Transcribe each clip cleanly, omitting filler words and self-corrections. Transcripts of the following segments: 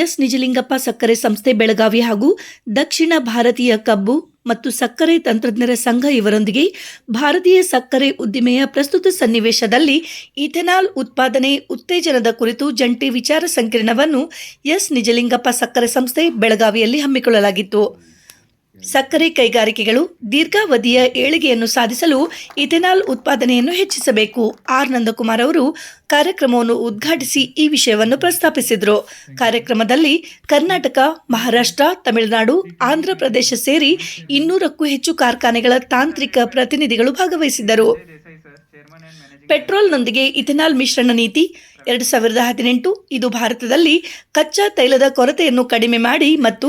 S Nijalingappa ಸಕ್ಕರೆ ಸಂಸ್ಥೆ ಬೆಳಗಾವಿ ಹಾಗೂ ದಕ್ಷಿಣ ಭಾರತೀಯ ಕಬ್ಬು ಮತ್ತು ಸಕ್ಕರೆ ತಂತ್ರಜ್ಞರ ಸಂಘ ಇವರೊಂದಿಗೆ ಭಾರತೀಯ ಸಕ್ಕರೆ ಉದ್ದಿಮೆಯ ಪ್ರಸ್ತುತ ಸನ್ನಿವೇಶದಲ್ಲಿ ಇಥೆನಾಲ್ ಉತ್ಪಾದನೆ ಉತ್ತೇಜನದ ಕುರಿತು ಜಂಟಿ ವಿಚಾರ ಸಂಕಿರಣವನ್ನು ಎಸ್ ನಿಜಲಿಂಗಪ್ಪ ಸಕ್ಕರೆ ಸಂಸ್ಥೆ ಬೆಳಗಾವಿಯಲ್ಲಿ ಹಮ್ಮಿಕೊಳ್ಳಲಾಗಿತ್ತು. ಸಕ್ಕರೆ ಕೈಗಾರಿಕೆಗಳು ದೀರ್ಘಾವಧಿಯ ಏಳಿಗೆಯನ್ನು ಸಾಧಿಸಲು ಇಥೆನಾಲ್ ಉತ್ಪಾದನೆಯನ್ನು ಹೆಚ್ಚಿಸಬೇಕು. ಆರ್ ನಂದಕುಮಾರ್ ಅವರು ಕಾರ್ಯಕ್ರಮವನ್ನು ಉದ್ಘಾಟಿಸಿ ಈ ವಿಷಯವನ್ನು ಪ್ರಸ್ತಾಪಿಸಿದರು. ಕಾರ್ಯಕ್ರಮದಲ್ಲಿ ಕರ್ನಾಟಕ, ಮಹಾರಾಷ್ಟ್ರ, ತಮಿಳುನಾಡು, ಆಂಧ್ರಪ್ರದೇಶ ಸೇರಿ 200ಕ್ಕೂ ಹೆಚ್ಚು ಕಾರ್ಖಾನೆಗಳ ತಾಂತ್ರಿಕ ಪ್ರತಿನಿಧಿಗಳು ಭಾಗವಹಿಸಿದ್ದರು. ಪೆಟ್ರೋಲ್ನೊಂದಿಗೆ ಇಥೆನಾಲ್ ಮಿಶ್ರಣ ನೀತಿ 2018 ಇದು ಭಾರತದಲ್ಲಿ ಕಚ್ಚಾ ತೈಲದ ಕೊರತೆಯನ್ನು ಕಡಿಮೆ ಮಾಡಿ ಮತ್ತು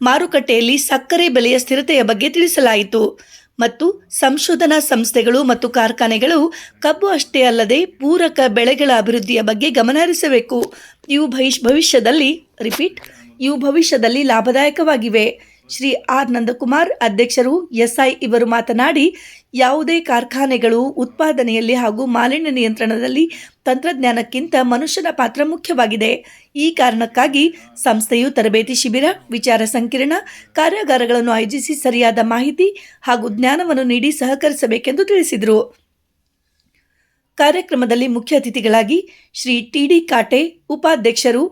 ಮಾರುಕಟ್ಟೆಯಲ್ಲಿ ಸಕ್ಕರೆ ಬೆಲೆಯ ಸ್ಥಿರತೆಯ ಬಗ್ಗೆ ತಿಳಿಸಲಾಯಿತು ಮತ್ತು ಸಂಶೋಧನಾ ಸಂಸ್ಥೆಗಳು ಮತ್ತು ಕಾರ್ಖಾನೆಗಳು ಕಬ್ಬು ಅಷ್ಟೇ ಅಲ್ಲದೆ ಪೂರಕ ಬೆಳೆಗಳ ಅಭಿವೃದ್ಧಿಯ ಬಗ್ಗೆ ಗಮನಹರಿಸಬೇಕು. ಇವು ಭವಿಷ್ಯದಲ್ಲಿ ಲಾಭದಾಯಕವಾಗಿವೆ. ಶ್ರೀ ಆರ್ ನಂದಕುಮಾರ್ ಅಧ್ಯಕ್ಷರು ಎಸ್ಐ ಇವರು ಮಾತನಾಡಿ, ಯಾವುದೇ ಕಾರ್ಖಾನೆಗಳು ಉತ್ಪಾದನೆಯಲ್ಲಿ ಹಾಗೂ ಮಾಲಿನ್ಯ ನಿಯಂತ್ರಣದಲ್ಲಿ ತಂತ್ರಜ್ಞಾನಕ್ಕಿಂತ ಮನುಷ್ಯನ ಪಾತ್ರ ಮುಖ್ಯವಾಗಿದೆ. ಈ ಕಾರಣಕ್ಕಾಗಿ ಸಂಸ್ಥೆಯು ತರಬೇತಿ ಶಿಬಿರ, ವಿಚಾರ ಸಂಕಿರಣ, ಕಾರ್ಯಾಗಾರಗಳನ್ನು ಆಯೋಜಿಸಿ ಸರಿಯಾದ ಮಾಹಿತಿ ಹಾಗೂ ಜ್ಞಾನವನ್ನು ನೀಡಿ ಸಹಕರಿಸಬೇಕೆಂದು ತಿಳಿಸಿದರು. ಕಾರ್ಯಕ್ರಮದಲ್ಲಿ ಮುಖ್ಯ ಅತಿಥಿಗಳಾಗಿ ಶ್ರೀ ಟಿ.ಡಿ. ಕಾಟೆ, ಉಪಾಧ್ಯಕ್ಷರು,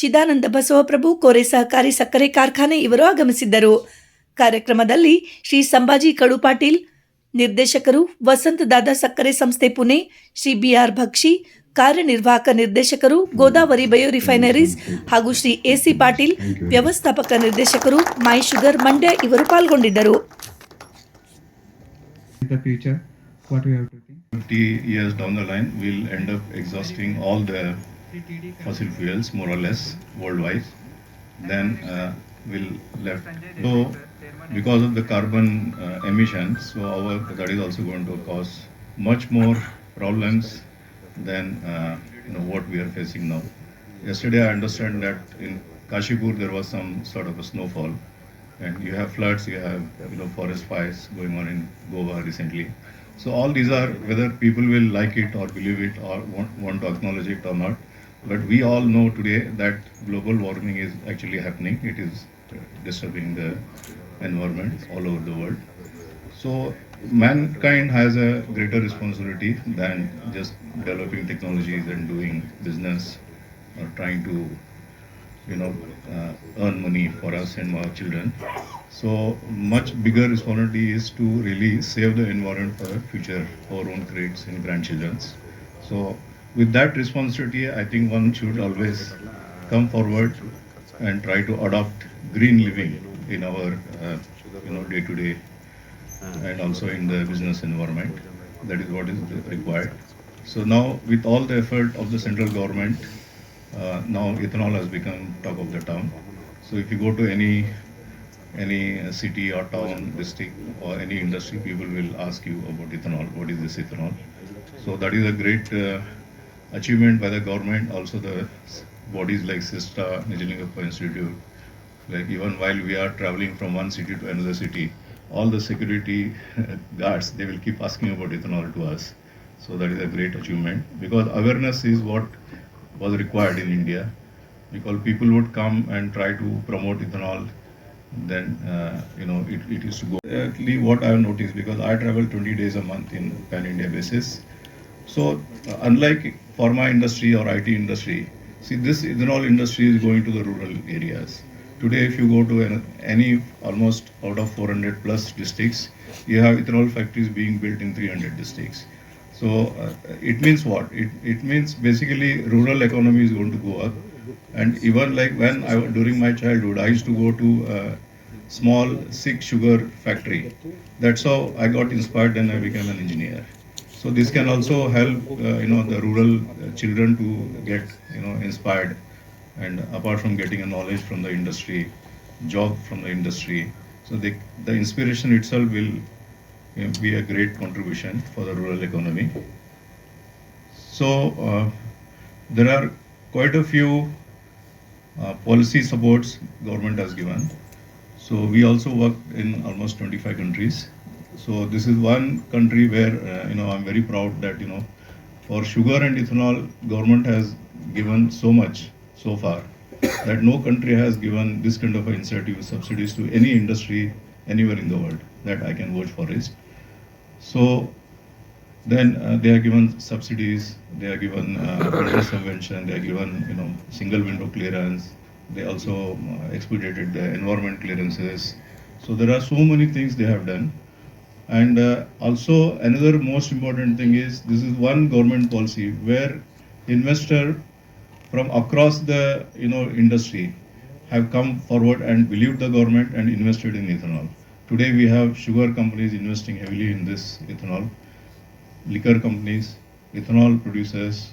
ಚಿದಾನಂದ ಬಸವಪ್ರಭು, ಕೋರೆ ಸಹಕಾರಿ ಸಕ್ಕರೆ ಕಾರ್ಖಾನೆ ಇವರು ಆಗಮಿಸಿದ್ದರು. ಕಾರ್ಯಕ್ರಮದಲ್ಲಿ ಶ್ರೀ ಸಂಭಾಜಿ ಕಡು ಪಾಟೀಲ್, ನಿರ್ದೇಶಕರು, ವಸಂತ ದಾದಾ ಸಕ್ಕರೆ ಸಂಸ್ಥೆ ಪುಣೆ, ಶ್ರೀ ಬಿ.ಆರ್. ಭಕ್ಷಿ, ಕಾರ್ಯನಿರ್ವಾಹಕ ನಿರ್ದೇಶಕರು, ಗೋದಾವರಿ ಬಯೋ ರಿಫೈನರೀಸ್ ಹಾಗೂ ಶ್ರೀ ಎ.ಸಿ. ಪಾಟೀಲ್, ವ್ಯವಸ್ಥಾಪಕ ನಿರ್ದೇಶಕರು, ಮೈ ಶುಗರ್ ಮಂಡ್ಯ ಇವರು ಪಾಲ್ಗೊಂಡಿದ್ದರು. 50 years down the line, we'll end up exhausting all the fossil fuels more or less worldwide. Then we'll left. So because of the carbon emissions, so that is also going to cause much more problems than what we are facing now. Yesterday I understand that in Kashipur there was some sort of a snowfall, and you have floods, you have forest fires going on in Goa recently. So all these are, whether people will like it or believe it or want to acknowledge it or not, but we all know today that global warming is actually happening. It is disturbing the environment all over the world. So mankind has a greater responsibility than just developing technologies and doing business or trying to earn money for us and our children. So much bigger responsibility is to really save the environment for the future, our own kids and grandchildren. So with that responsibility, I think one should always come forward and try to adopt green living in our day-to-day and also in the business environment. That is what is required. So now with all the effort of the central government, now ethanol has become top of the town. So if you go to any city or town, district or any industry, people will ask you about ethanol. What is this ethanol? So that is a great achievement by the government. Also the bodies like SISTA, Nijalingappa Institute, like even while we are traveling from one city to another city, all the security guards, they will keep asking about ethanol to us. So that is a great achievement, because awareness is what was required in India, because people would come and try to promote ethanol, then it used to go. Actually what I have noticed, because I travel 20 days a month in pan-India basis, so unlike pharma industry or IT industry, see, this ethanol industry is going to the rural areas. Today if you go to any almost out of 400 plus districts, you have ethanol factories being built in 300 districts. So it means what? It means basically rural economy is going to go up. And even like when during my childhood, I used to go to a small 6 sugar factory. That's how I got inspired and I became an engineer. So this can also help the rural children to get inspired, and apart from getting a knowledge from the industry, job from the industry, so the inspiration itself will be a great contribution for the rural economy. So there are quite a few policy supports government has given. So we also work in almost 25 countries. So this is one country where I'm very proud that for sugar and ethanol, government has given so much so far. that no country has given this kind of incentive subsidies to any industry anywhere in the world that I can vouch for it. So then they are given subsidies, they are given interest subvention, they are given single window clearance. They also expedited the environment clearances. So there are so many things they have done. And also another most important thing is this is one government policy where investor from across the industry have come forward and believed the government and invested in ethanol. Today we have sugar companies investing heavily in this ethanol, liquor companies, ethanol producers,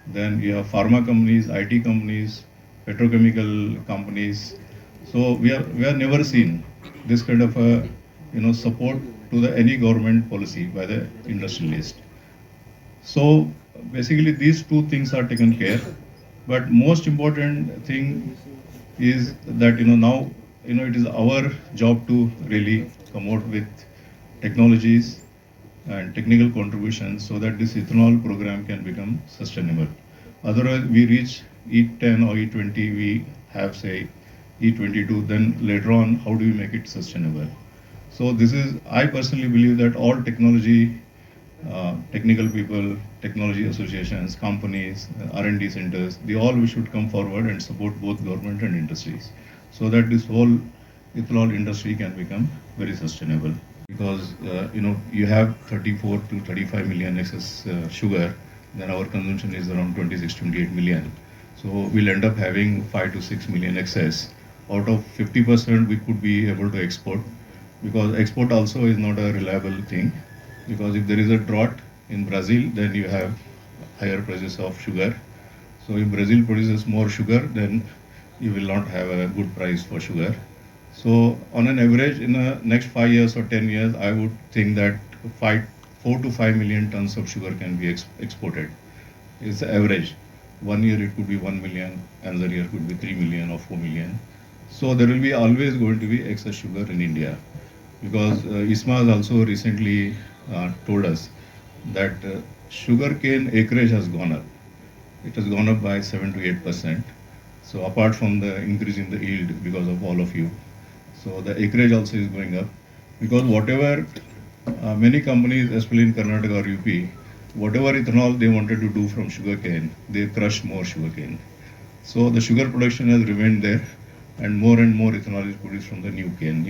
then you have pharma companies, IT companies, petrochemical companies. So we have never seen this kind of a support to the any government policy by the industrialist. So basically these two things are taken care. But most important thing is that now it is our job to really come out with technologies and technical contributions so that this ethanol program can become sustainable. Otherwise, we reach E10 or E20, we have say E22, then later on, how do we make it sustainable? So this is, I personally believe that all technology, technical people, technology associations, companies, R&D centers, they all we should come forward and support both government and industries so that this whole ethanol industry can become very sustainable. Because you have 34 to 35 million excess sugar, then our consumption is around 26 28 million. So we'll end up having 5 to 6 million excess. Out of 50% we could be able to export, because export also is not a reliable thing, because if there is a drought in Brazil, then you have higher prices of sugar. So if Brazil produces more sugar, then you will not have a good price for sugar. So on an average, in the next 5 years or 10 years, I would think that 4 to 5 million tons of sugar can be exported. It's the average. 1 year it could be 1 million, another year could be 3 million or 4 million. So there will be always going to be excess sugar in India, because ISMA has also recently told us that sugar cane acreage has gone up. It has gone up by 7 to 8%. So apart from the increase in the yield because of all of you, so the acreage also is going up, because whatever many companies, especially in Karnataka or UP, whatever ethanol they wanted to do from sugarcane, they crush more sugarcane. So the sugar production has remained there, and more ethanol is produced from the new cane.